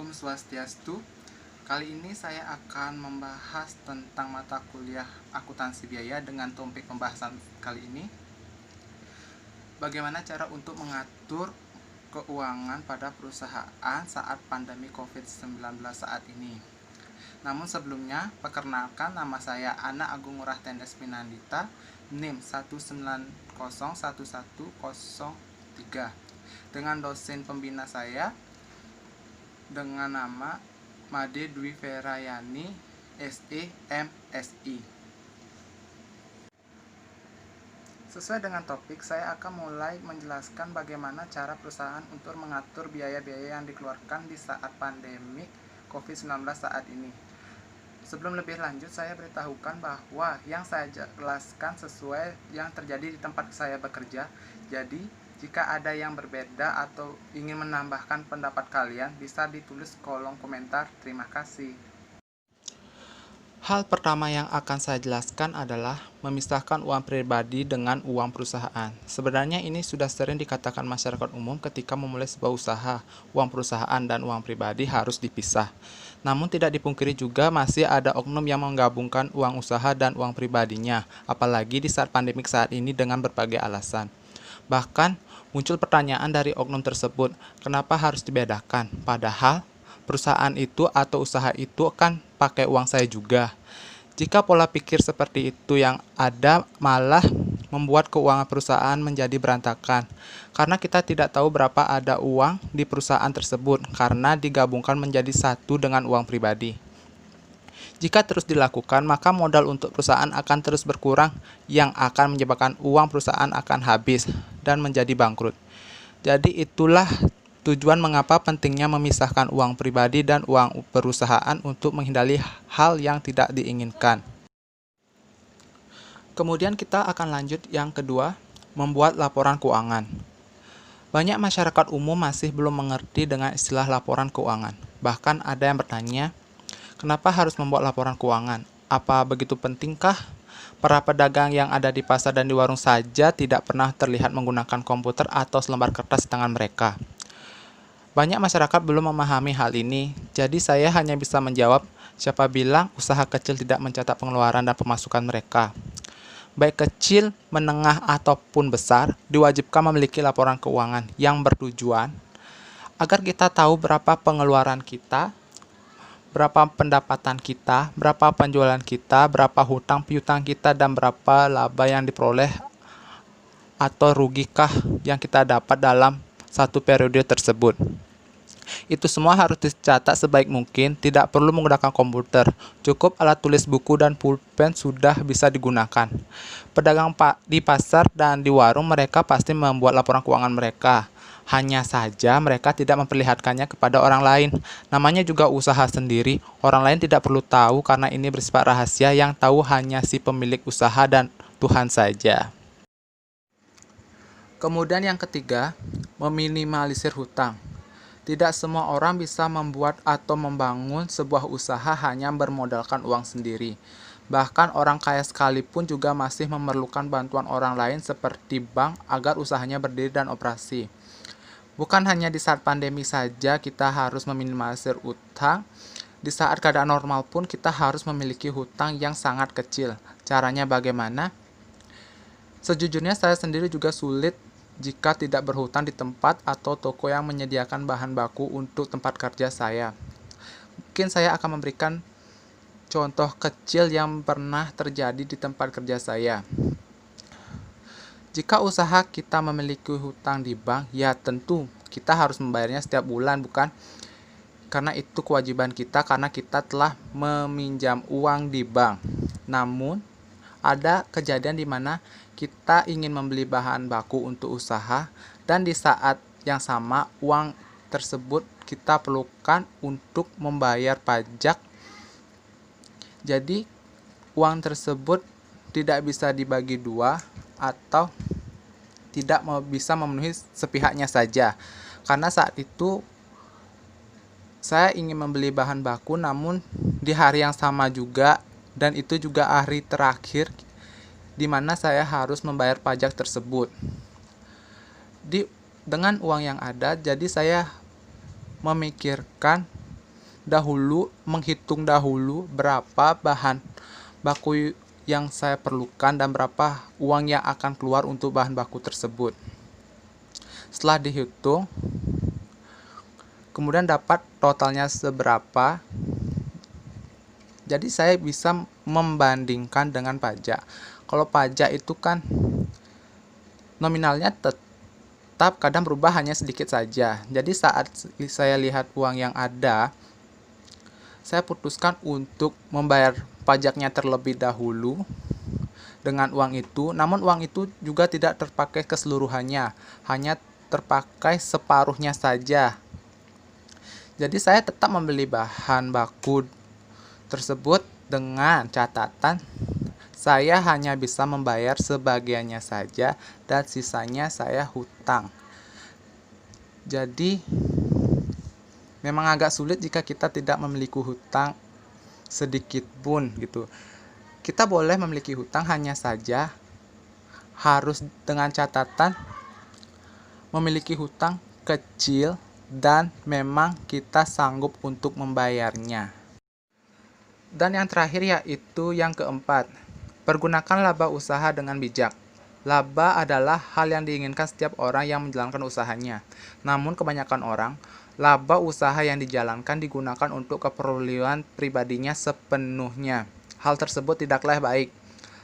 Om Swastiastu. Kali ini saya akan membahas tentang mata kuliah akuntansi biaya dengan topik pembahasan kali ini, bagaimana cara untuk mengatur keuangan pada perusahaan saat pandemi COVID-19 saat ini. Namun sebelumnya, perkenalkan, nama saya Ana Agung Ngurah Tendes Pinandita, NIM 1901103, dengan dosen pembina saya dengan nama Made Dwi Verayani, SE, MSI. Sesuai dengan topik, saya akan mulai menjelaskan bagaimana cara perusahaan untuk mengatur biaya-biaya yang dikeluarkan di saat pandemi COVID-19 saat ini. Sebelum lebih lanjut, saya beritahukan bahwa yang saya jelaskan sesuai yang terjadi di tempat saya bekerja. Jadi, jika ada yang berbeda atau ingin menambahkan pendapat kalian, bisa ditulis kolom komentar. Terima kasih. Hal pertama yang akan saya jelaskan adalah memisahkan uang pribadi dengan uang perusahaan. Sebenarnya ini sudah sering dikatakan masyarakat umum ketika memulai sebuah usaha, uang perusahaan dan uang pribadi harus dipisah. Namun tidak dipungkiri juga masih ada oknum yang menggabungkan uang usaha dan uang pribadinya, apalagi di saat pandemik saat ini dengan berbagai alasan. Bahkan muncul pertanyaan dari oknum tersebut, kenapa harus dibedakan? Padahal perusahaan itu atau usaha itu kan pakai uang saya juga. Jika pola pikir seperti itu yang ada malah membuat keuangan perusahaan menjadi berantakan, karena kita tidak tahu berapa ada uang di perusahaan tersebut karena digabungkan menjadi satu dengan uang pribadi. Jika terus dilakukan, maka modal untuk perusahaan akan terus berkurang yang akan menyebabkan uang perusahaan akan habis dan menjadi bangkrut. Jadi itulah tujuan mengapa pentingnya memisahkan uang pribadi dan uang perusahaan untuk menghindari hal yang tidak diinginkan. Kemudian kita akan lanjut yang kedua, membuat laporan keuangan. Banyak masyarakat umum masih belum mengerti dengan istilah laporan keuangan. Bahkan ada yang bertanya, kenapa harus membuat laporan keuangan? Apa begitu pentingkah? Para pedagang yang ada di pasar dan di warung saja tidak pernah terlihat menggunakan komputer atau selembar kertas di tangan mereka. Banyak masyarakat belum memahami hal ini, jadi saya hanya bisa menjawab, siapa bilang usaha kecil tidak mencatat pengeluaran dan pemasukan mereka. Baik kecil, menengah, ataupun besar, diwajibkan memiliki laporan keuangan yang bertujuan agar kita tahu berapa pengeluaran kita, berapa pendapatan kita, berapa penjualan kita, berapa hutang piutang kita, dan berapa laba yang diperoleh atau rugikah yang kita dapat dalam satu periode tersebut. Itu semua harus dicatat sebaik mungkin, tidak perlu menggunakan komputer. Cukup alat tulis buku dan pulpen sudah bisa digunakan. Pedagang di pasar dan di warung mereka pasti membuat laporan keuangan mereka. Hanya saja mereka tidak memperlihatkannya kepada orang lain. Namanya juga usaha sendiri, orang lain tidak perlu tahu karena ini bersifat rahasia, yang tahu hanya si pemilik usaha dan Tuhan saja. Kemudian yang ketiga, meminimalisir hutang. Tidak semua orang bisa membuat atau membangun sebuah usaha hanya bermodalkan uang sendiri. Bahkan orang kaya sekalipun juga masih memerlukan bantuan orang lain seperti bank agar usahanya berdiri dan operasi. Bukan hanya di saat pandemi saja kita harus meminimalisir utang, di saat keadaan normal pun kita harus memiliki hutang yang sangat kecil. Caranya bagaimana? Sejujurnya saya sendiri juga sulit jika tidak berhutang di tempat atau toko yang menyediakan bahan baku untuk tempat kerja saya. Mungkin saya akan memberikan contoh kecil yang pernah terjadi di tempat kerja saya. Jika usaha kita memiliki hutang di bank, ya tentu kita harus membayarnya setiap bulan, bukan? Karena itu kewajiban kita karena kita telah meminjam uang di bank. Namun, ada kejadian di mana kita ingin membeli bahan baku untuk usaha dan di saat yang sama uang tersebut kita perlukan untuk membayar pajak. Jadi uang tersebut tidak bisa dibagi dua atau tidak bisa memenuhi sepihaknya saja. Karena saat itu saya ingin membeli bahan baku namun di hari yang sama juga, dan itu juga hari terakhir di mana saya harus membayar pajak tersebut. Dengan uang yang ada, jadi saya memikirkan menghitung dahulu berapa bahan baku yang saya perlukan dan berapa uang yang akan keluar untuk bahan baku tersebut. Setelah dihitung, kemudian dapat totalnya seberapa. Jadi saya bisa membandingkan dengan pajak. Kalau pajak itu kan nominalnya tetap, kadang berubah hanya sedikit saja. Jadi saat saya lihat uang yang ada, saya putuskan untuk membayar pajaknya terlebih dahulu dengan uang itu. Namun uang itu juga tidak terpakai keseluruhannya, hanya terpakai separuhnya saja. Jadi saya tetap membeli bahan baku tersebut dengan catatan saya hanya bisa membayar sebagiannya saja dan sisanya saya hutang. Jadi memang agak sulit jika kita tidak memiliki hutang sedikit pun gitu. Kita boleh memiliki hutang, hanya saja harus dengan catatan memiliki hutang kecil dan memang kita sanggup untuk membayarnya. Dan yang terakhir yaitu yang keempat, pergunakan laba usaha dengan bijak. Laba adalah hal yang diinginkan setiap orang yang menjalankan usahanya. Namun kebanyakan orang, laba usaha yang dijalankan digunakan untuk keperluan pribadinya sepenuhnya. Hal tersebut tidaklah baik.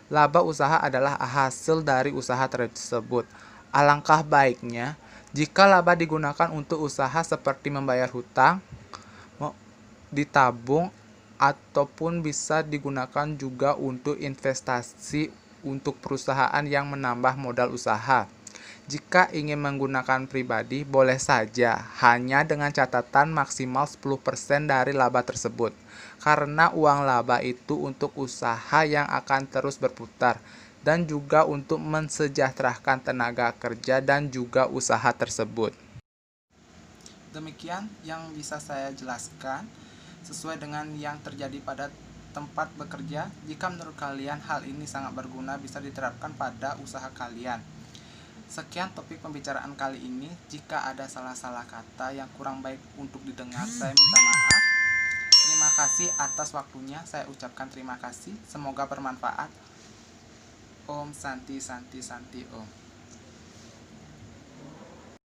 Laba usaha adalah hasil dari usaha tersebut. Alangkah baiknya jika laba digunakan untuk usaha seperti membayar hutang, ditabung, ataupun bisa digunakan juga untuk investasi untuk perusahaan yang menambah modal usaha. Jika ingin menggunakan pribadi, boleh saja, hanya dengan catatan maksimal 10% dari laba tersebut. Karena uang laba itu untuk usaha yang akan terus berputar dan juga untuk mensejahterakan tenaga kerja dan juga usaha tersebut. Demikian yang bisa saya jelaskan sesuai dengan yang terjadi pada tempat bekerja. Jika menurut kalian hal ini sangat berguna, bisa diterapkan pada usaha kalian. Sekian topik pembicaraan kali ini. Jika ada salah-salah kata yang kurang baik untuk didengar, saya minta maaf. Terima kasih atas waktunya. Saya ucapkan terima kasih. Semoga bermanfaat. Om Santi Santi Santi Om.